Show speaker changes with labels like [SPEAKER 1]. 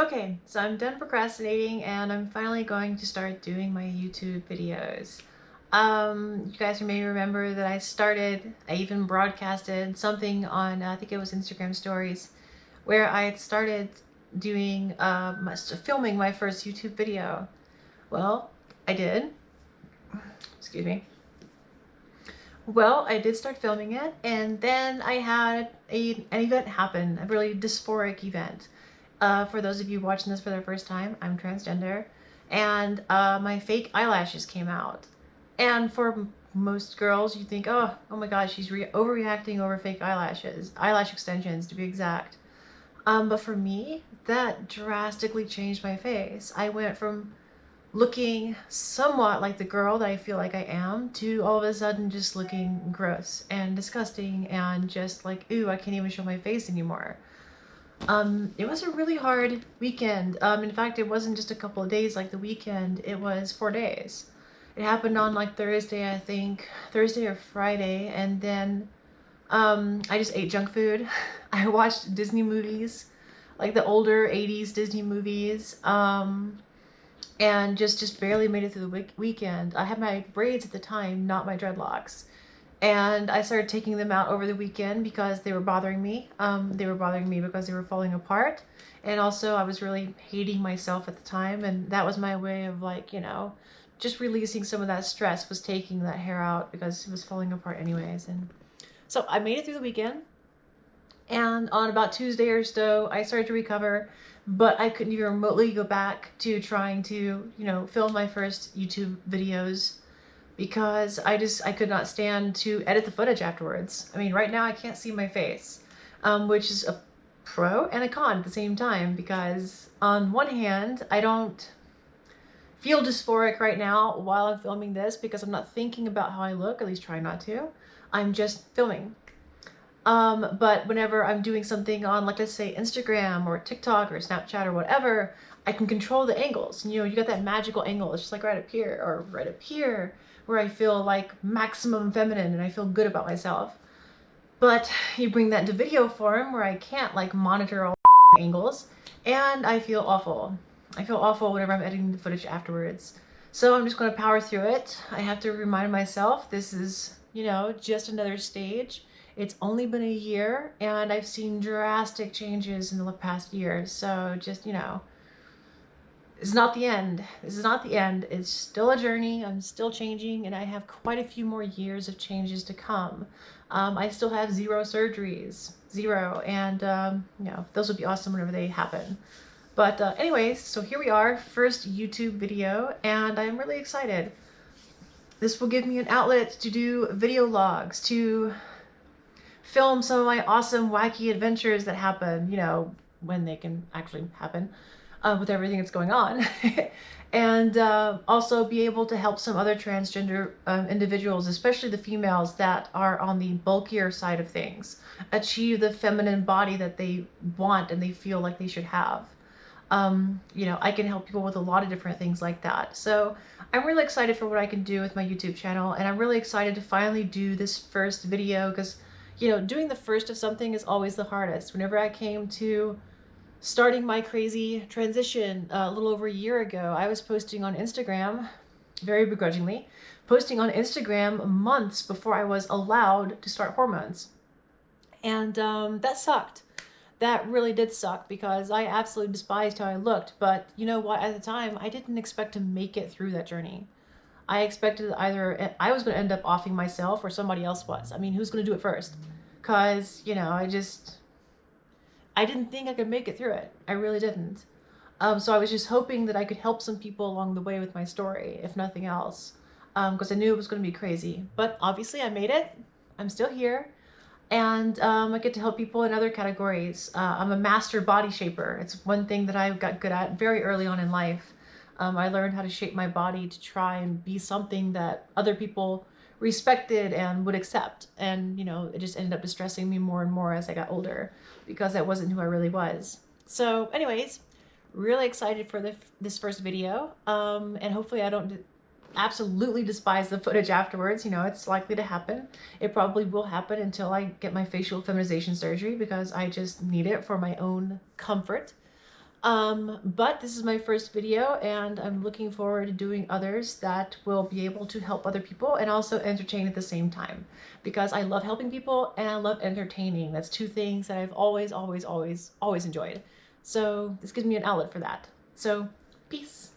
[SPEAKER 1] Okay, so I'm done procrastinating and I'm finally going to start doing my YouTube videos. You guys may remember that I even broadcasted something on, I think it was Instagram stories, where I had started doing, filming my first YouTube video. Well, I did. Excuse me. Well, I did start filming it, and then I had an event happen, a really dysphoric event. For those of you watching this for the first time, I'm transgender, and my fake eyelashes came out. And for most girls, you think, oh my gosh, she's overreacting over fake eyelashes, eyelash extensions to be exact. But for me, that drastically changed my face. I went from looking somewhat like the girl that I feel like I am to all of a sudden just looking gross and disgusting and just like, ooh, I can't even show my face anymore. It was a really hard weekend. In fact, it wasn't just a couple of days like the weekend, it was 4 days. It happened on like Thursday, I think, Thursday or Friday, and then I just ate junk food. I watched Disney movies, like the older 80s Disney movies. And just barely made it through the weekend. I had my braids at the time, not my dreadlocks. And I started taking them out over the weekend because they were bothering me. They were bothering me because they were falling apart. And also I was really hating myself at the time. And that was my way of like, just releasing some of that stress, was taking that hair out because it was falling apart anyways. And so I made it through the weekend. And on about Tuesday or so, I started to recover, but I couldn't even remotely go back to trying to, film my first YouTube videos because I could not stand to edit the footage afterwards. I mean, right now I can't see my face, which is a pro and a con at the same time, because on one hand, I don't feel dysphoric right now while I'm filming this because I'm not thinking about how I look, at least try not to. I'm just filming. But whenever I'm doing something on, like, let's say Instagram or TikTok or Snapchat or whatever, I can control the angles. You got that magical angle. It's just like right up here or right up here where I feel like maximum feminine and I feel good about myself. But you bring that into video form where I can't like monitor all angles and I feel awful. I feel awful whenever I'm editing the footage afterwards. So I'm just going to power through it. I have to remind myself this is, just another stage. It's only been a year and I've seen drastic changes in the past year. So just, it's not the end. This is not the end. It's still a journey. I'm still changing and I have quite a few more years of changes to come. I still have 0 surgeries, 0. And, those would be awesome whenever they happen. But anyways, so here we are, first YouTube video, and I'm really excited. This will give me an outlet to do video logs, to film some of my awesome, wacky adventures that happen, when they can actually happen, with everything that's going on. And also be able to help some other transgender individuals, especially the females that are on the bulkier side of things, achieve the feminine body that they want and they feel like they should have. I can help people with a lot of different things like that. So I'm really excited for what I can do with my YouTube channel, and I'm really excited to finally do this first video because, doing the first of something is always the hardest. Whenever I came to starting my crazy transition a little over a year ago, I was posting on Instagram, very begrudgingly, posting on Instagram months before I was allowed to start hormones. And that sucked. That really did suck because I absolutely despised how I looked. But you know what? At the time, I didn't expect to make it through that journey. I expected either I was going to end up offing myself or somebody else was. I mean, who's going to do it first? Because, I didn't think I could make it through it. I really didn't. So I was just hoping that I could help some people along the way with my story, if nothing else. Because I knew it was going to be crazy. But obviously I made it. I'm still here. And I get to help people in other categories. I'm a master body shaper. It's one thing that I got good at very early on in life. I learned how to shape my body to try and be something that other people respected and would accept. And, it just ended up distressing me more and more as I got older because that wasn't who I really was. So anyways, really excited for this first video. And hopefully I don't absolutely despise the footage afterwards. It's likely to happen. It probably will happen until I get my facial feminization surgery because I just need it for my own comfort. But this is my first video, and I'm looking forward to doing others that will be able to help other people and also entertain at the same time, because I love helping people and I love entertaining. That's two things that I've always enjoyed. So this gives me an outlet for that. So peace.